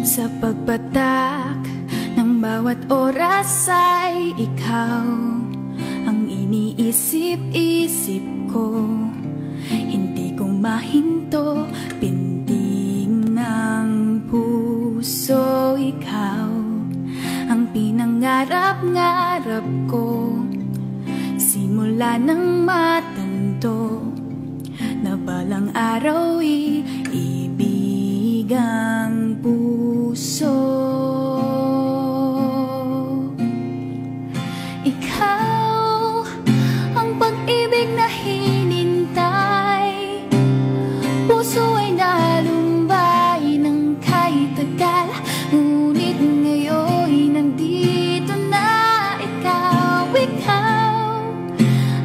Sa pagpatak ng bawat oras ay ikaw ang iniisip-isip ko. Hindi ko mahinto, pintig ng puso. Ikaw ang pinangarap-ngarap ko, simula ng matanto na balang araw iibigang puso. Ikaw ang pag-ibig na hinintay, puso ay nalumbay ng kahit tagal, ngunit ngayon nandito na ikaw. Ikaw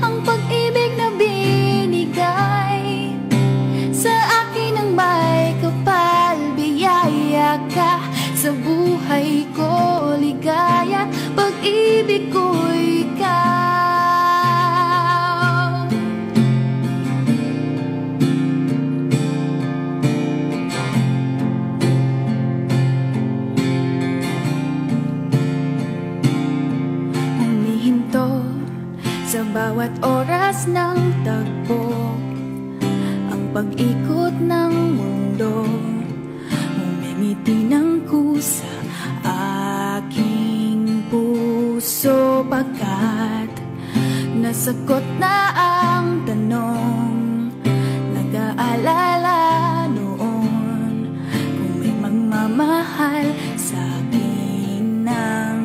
ang pag-ibig na binigay sa akin ng may kapal, biyaya ka sa buhay ko, ligaya, pag-ibig ko ikaw. Humihinto sa bawat oras ng tagpo, ang pag-ikot ng mundo, ngumingiti ng kusa aking puso. Pagkat nasagot na ang tanong, nag-aalala noon kung may magmamahal sa akin ng